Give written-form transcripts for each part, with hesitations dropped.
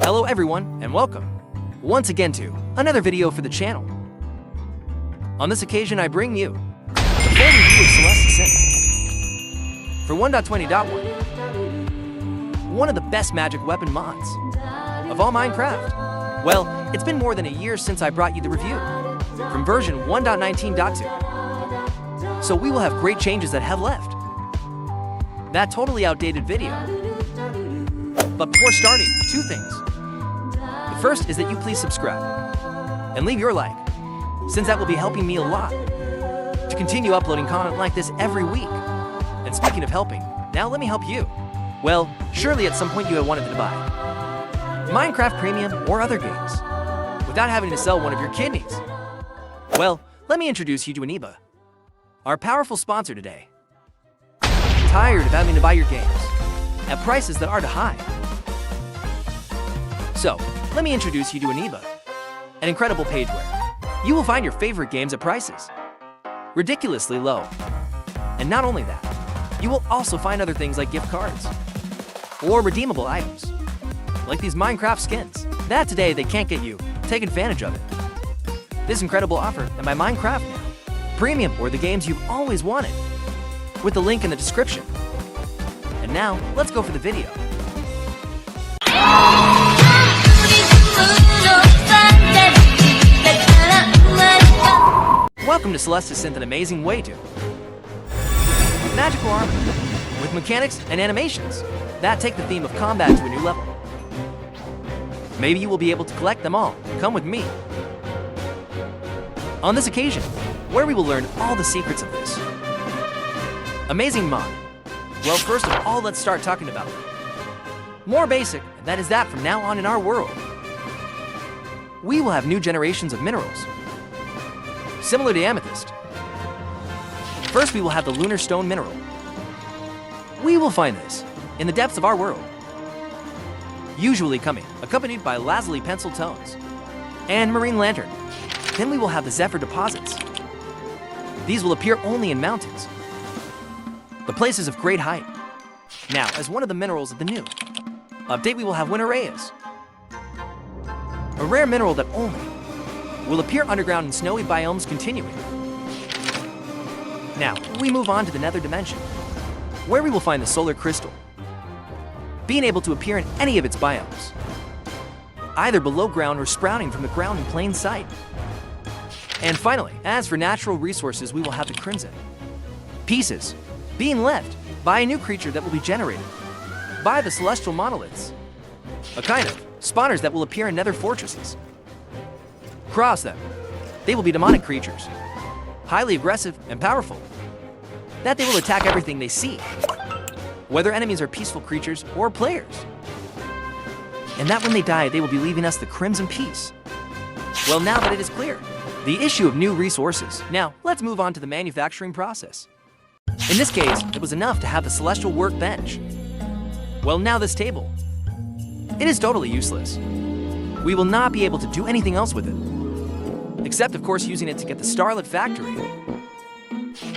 Hello everyone, and welcome once again to another video for the channel. On this occasion, I bring you the full review of Celestisynth for 1.20.1, one of the best magic weapon mods of all Minecraft. Well, it's been more than a year since I brought you the review from version 1.19.2, so we will have great changes that have left that totally outdated video. But before starting, two things. The first is that you please subscribe and leave your like, since that will be helping me a lot to continue uploading content like this every week. And speaking of helping, now let me help you. Well, surely at some point you have wanted to buy Minecraft Premium or other games without having to sell one of your kidneys. Well, let me introduce you to Aniba, our powerful sponsor today. Tired of having to buy your games at prices that are too high? So, let me introduce you to Aniba, an incredible page where you will find your favorite games at prices ridiculously low. And not only that, you will also find other things like gift cards or redeemable items, like these Minecraft skins that today they can't get you. Take advantage of it. This incredible offer and by Minecraft now, Premium or the games you've always wanted, with the link in the description. And now, let's go for the video. Welcome to Celestisynth, an amazing way to magical armor with mechanics and animations that take the theme of combat to a new level. Maybe you will be able to collect them all. Come with me on this occasion, where we will learn all the secrets of this amazing mod. Well, first of all, let's start talking about it. More basic, and that is that from now on in our world, we will have new generations of minerals, similar to amethyst. First, we will have the lunar stone mineral. We will find this in the depths of our world, usually coming accompanied by lazuli pencil tones and marine lantern. Then we will have the zephyr deposits. These will appear only in mountains, the places of great height. Now, as one of the minerals of the new update, we will have winter reyes, a rare mineral that only will appear underground in snowy biomes continuing. Now, we move on to the nether dimension, where we will find the solar crystal, being able to appear in any of its biomes, either below ground or sprouting from the ground in plain sight. And finally, as for natural resources, we will have the crimson pieces being left by a new creature that will be generated by the celestial monoliths, a kind of spawners that will appear in nether fortresses. Cross them. They will be demonic creatures, highly aggressive and powerful, that they will attack everything they see, whether enemies are peaceful creatures or players. And that when they die, they will be leaving us the crimson piece. Well, now that it is clear, the issue of new resources. Now, let's move on to the manufacturing process. In this case, it was enough to have the celestial workbench. Well, now this table, it is totally useless. We will not be able to do anything else with it, except of course using it to get the starlit factory,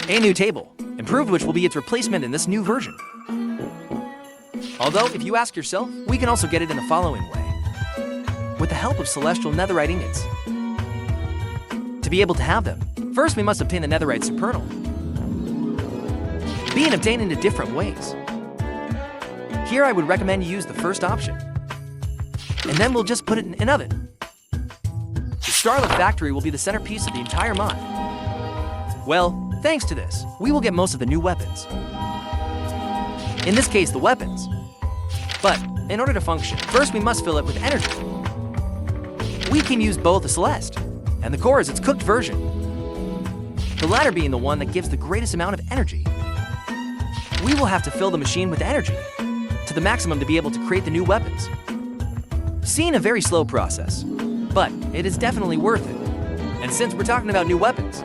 a new table, improved, which will be its replacement in this new version. Although, if you ask yourself, we can also get it in the following way. With the help of celestial netherite ingots. To be able to have them, first we must obtain the netherite supernal, being obtained in different ways. Here I would recommend you use the first option, and then we'll just put it in an oven. The starlit factory will be the centerpiece of the entire mod. Well, thanks to this, we will get most of the new weapons. In this case, the weapons. But in order to function, first we must fill it with energy. We can use both the Celeste and the core as its cooked version, the latter being the one that gives the greatest amount of energy. We will have to fill the machine with energy to the maximum to be able to create the new weapons. Seeing a very slow process, but it is definitely worth it. And since we're talking about new weapons,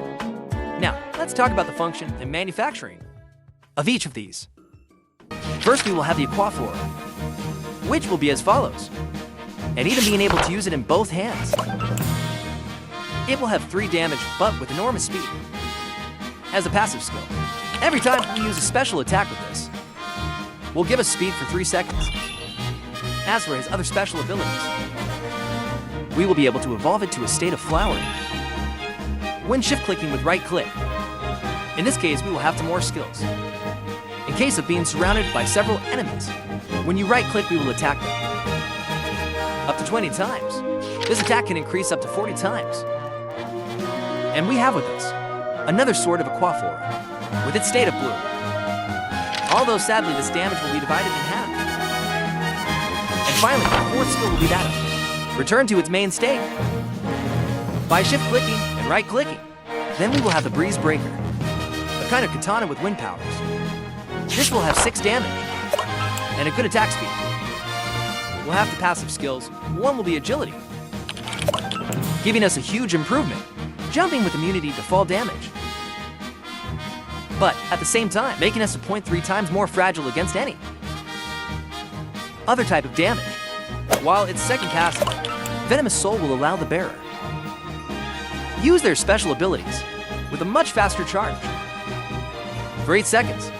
now let's talk about the function and manufacturing of each of these. First, we will have the aquaphor, which will be as follows, and even being able to use it in both hands. It will have 3 damage, but with enormous speed as a passive skill. Every time we use a special attack with this, will give us speed for 3 seconds. As for his other special abilities, we will be able to evolve it to a state of flowering when shift-clicking with right-click. In this case, we will have some more skills. In case of being surrounded by several enemies, when you right-click, we will attack them up to 20 times. This attack can increase up to 40 times. And we have with us another Sword of Aquaphora with its state of blue. Although sadly this damage will be divided in half. And finally, the fourth skill will be that of return to its main state. By shift-clicking and right-clicking, then we will have the Breeze Breaker, a kind of katana with wind powers. This will have 6 damage and a good attack speed. We'll have the passive skills. One will be agility, giving us a huge improvement, jumping with immunity to fall damage. But at the same time, making us a 0.3 times more fragile against any other type of damage. While its second passive, Venomous Soul, will allow the bearer use their special abilities with a much faster charge. For 8 seconds,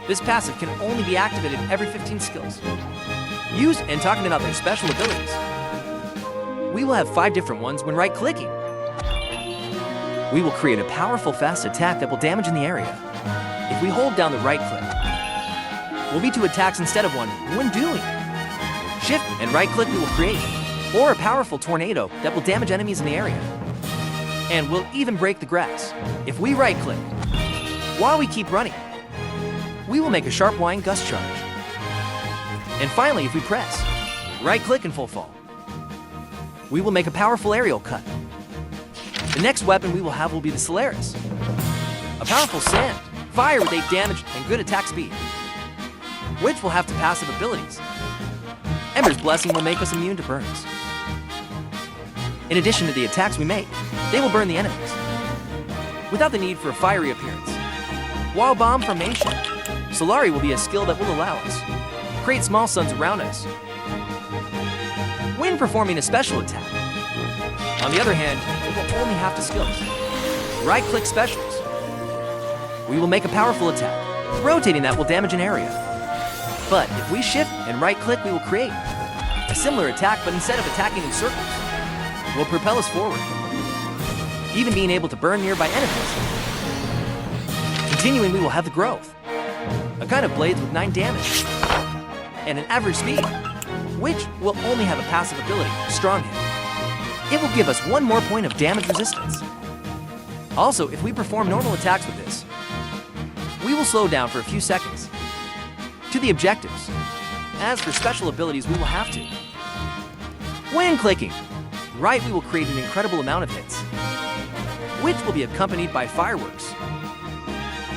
this passive can only be activated every 15 skills. Use and talking about their special abilities, we will have 5 different ones when right-clicking. We will create a powerful fast attack that will damage in the area. If we hold down the right click, will be 2 attacks instead of 1 when doing shift and right click. We will create or a powerful tornado that will damage enemies in the area and will even break the grass. If we right click while we keep running, we will make a sharp wind gust charge. And finally, if we press right click in full fall, we will make a powerful aerial cut. The next weapon we will have will be the Solaris, a powerful sand, fire with 8 damage and good attack speed, which will have 2 passive abilities. Ember's Blessing will make us immune to burns. In addition to the attacks we make, they will burn the enemies without the need for a fiery appearance. While Bomb Formation, Solari will be a skill that will allow us to create small suns around us when performing a special attack. On the other hand, we will only have 2 skills. Right-click specials. We will make a powerful attack. Rotating that will damage an area. But if we shift and right-click, we will create a similar attack, but instead of attacking in circles, will propel us forward, even being able to burn nearby enemies. Continuing, we will have the Growth, a kind of blades with 9 damage and an average speed, which will only have a passive ability, Strong Hit. It will give us 1 more point of damage resistance. Also, if we perform normal attacks with this, we will slow down for a few seconds to the objectives. As for special abilities, we will have to. When clicking right, we will create an incredible amount of hits, which will be accompanied by fireworks.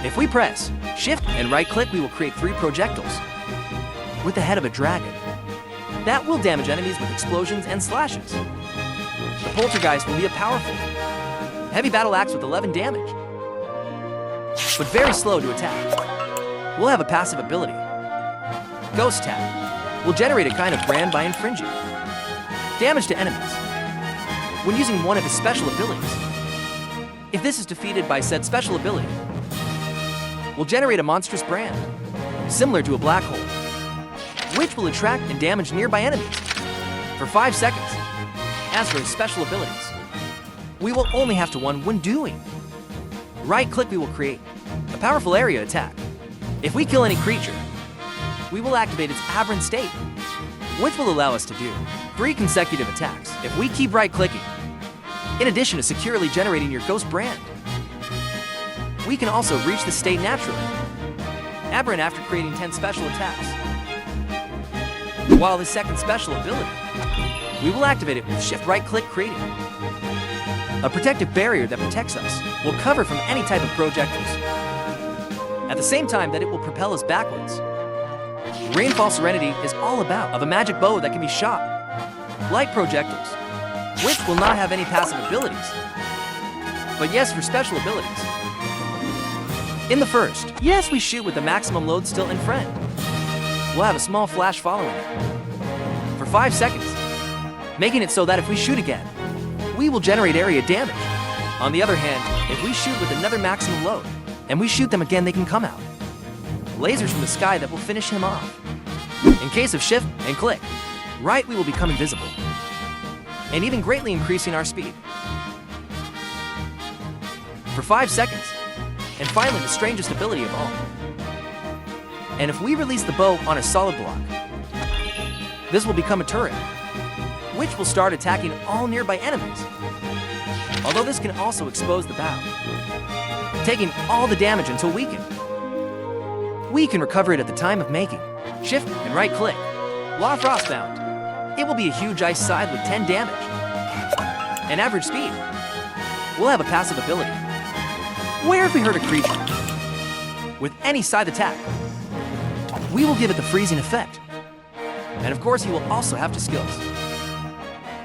If we press shift and right click, we will create 3 projectiles with the head of a dragon that will damage enemies with explosions and slashes. The Poltergeist will be a powerful heavy battle axe with 11 damage, but very slow to attack. We'll have a passive ability, Ghost Tap, will generate a kind of brand by infringing damage to enemies when using one of his special abilities. If this is defeated by said special ability, will generate a monstrous brand, similar to a black hole, which will attract and damage nearby enemies for 5 seconds. As for his special abilities, we will only have to 1 when doing right click. We will create a powerful area attack. If we kill any creature, we will activate its aberrant state, which will allow us to do 3 consecutive attacks. If we keep right-clicking, in addition to securely generating your ghost brand, we can also reach the state naturally, aberrant after creating 10 special attacks. While the second special ability, we will activate it with shift right-click, creating a protective barrier that protects us, will cover from any type of projectiles, at the same time that it will propel us backwards. Rainfall Serenity is all about of a magic bow that can be shot like projectiles, which will not have any passive abilities, but yes, for special abilities. In the first, yes, we shoot with the maximum load still in front. We'll have a small flash following it for 5 seconds, making it so that if we shoot again, we will generate area damage. On the other hand, if we shoot with another maximum load and we shoot them again, they can come out lasers from the sky that will finish him off. In case of shift and click, right we will become invisible, and even greatly increasing our speed. For 5 seconds, and finally the strangest ability of all. And if we release the bow on a solid block, this will become a turret, which will start attacking all nearby enemies. Although this can also expose the bow, taking all the damage until weakened. We can recover it at the time of making. Shift and right click. Law Frostbound. It will be a huge ice side with 10 damage. And average speed. We'll have a passive ability, where if we hurt a creature with any scythe attack, we will give it the freezing effect. And of course, he will also have 2 skills.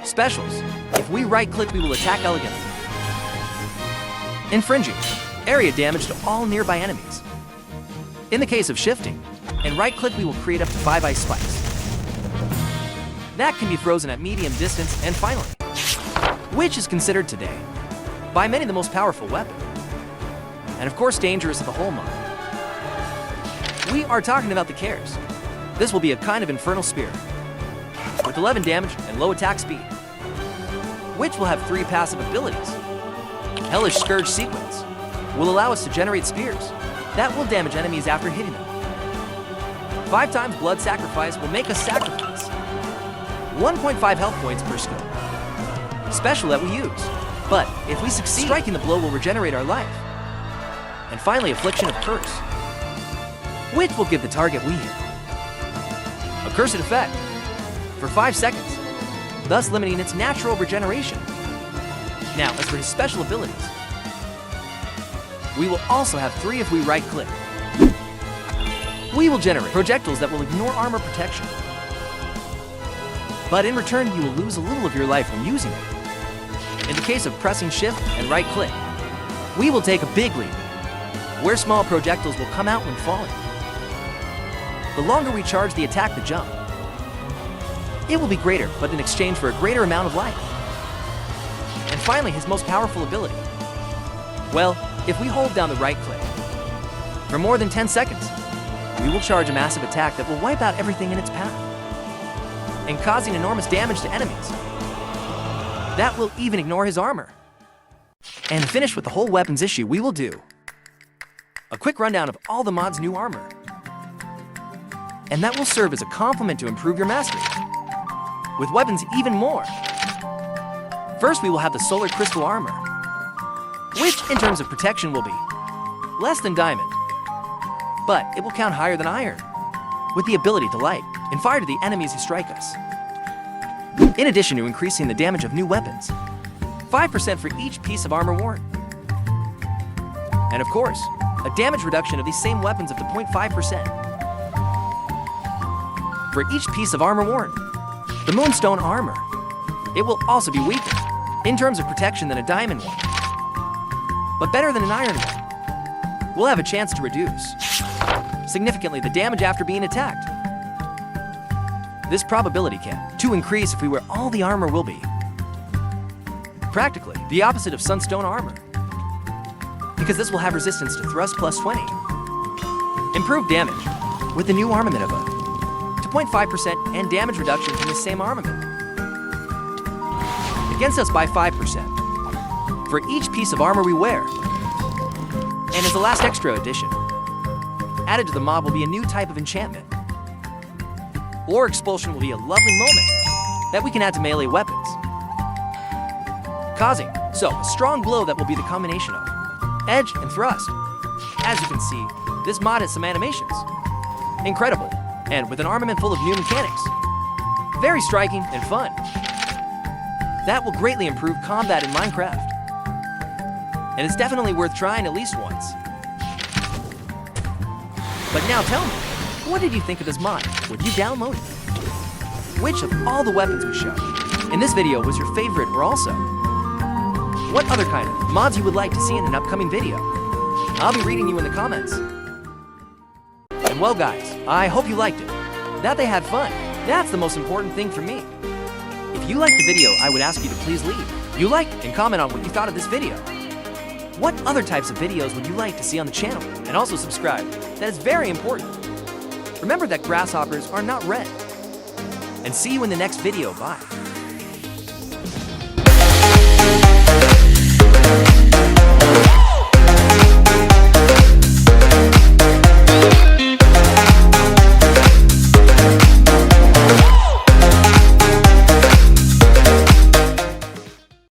Specials. If we right-click, we will attack elegantly, infringing area damage to all nearby enemies. In the case of shifting and right-click, we will create up to 5 ice spikes. That can be frozen at medium distance, and finally, which is considered today by many the most powerful weapon, and of course dangerous to the whole mod. We are talking about the Cares. This will be a kind of infernal spear with 11 damage and low attack speed, which will have 3 passive abilities. Hellish Scourge Sequence will allow us to generate spears that will damage enemies after hitting them. 5 times Blood Sacrifice will make us sacrifice 1.5 health points per skill. Special that we use, but if we succeed, striking the blow will regenerate our life. And finally, Affliction of Curse, which will give the target we hit a cursed effect for 5 seconds, thus limiting its natural regeneration. Now, as for his special abilities, we will also have 3 if we right-click. We will generate projectiles that will ignore armor protection, but in return you will lose a little of your life when using it. In the case of pressing shift and right-click, we will take a big leap, where small projectiles will come out when falling. The longer we charge the attack, the jump, it will be greater, but in exchange for a greater amount of life. And finally, his most powerful ability. Well, if we hold down the right click for more than 10 seconds, we will charge a massive attack that will wipe out everything in its path, and causing enormous damage to enemies. That will even ignore his armor. And to finish with the whole weapons issue, we will do a quick rundown of all the mod's new armor. And that will serve as a complement to improve your mastery, with weapons even more. First, we will have the Solar Crystal armor, which in terms of protection will be less than diamond, but it will count higher than iron, with the ability to light and fire to the enemies who strike us. In addition to increasing the damage of new weapons, 5% for each piece of armor worn. And of course, a damage reduction of these same weapons up to 0.5% for each piece of armor worn. The Moonstone armor, it will also be weaker in terms of protection than a diamond one, but better than an iron one. We'll have a chance to reduce significantly the damage after being attacked. This probability can to increase if we wear all the armor will be practically the opposite of Sunstone armor, because this will have resistance to thrust plus 20. Improved damage with the new armament of a 2.5% and damage reduction from the same armament. Against us by 5% for each piece of armor we wear. And as the last extra addition, added to the mod will be a new type of enchantment. Or Expulsion will be a lovely moment that we can add to melee weapons, causing a strong blow that will be the combination of edge and thrust. As you can see, this mod has some animations. Incredible, and with an armament full of new mechanics. Very striking and fun. That will greatly improve combat in Minecraft. And it's definitely worth trying at least once. But now tell me, what did you think of this mod? Would you download it? Which of all the weapons we showed in this video was your favorite, or also what other kind of mods you would like to see in an upcoming video? I'll be reading you in the comments. And well guys, I hope you liked it, that they had fun. That's the most important thing for me. If you liked the video, I would ask you to please leave you like and comment on what you thought of this video. What other types of videos would you like to see on the channel? And also subscribe, that is very important. Remember that grasshoppers are not red. and see you in the next video. Bye.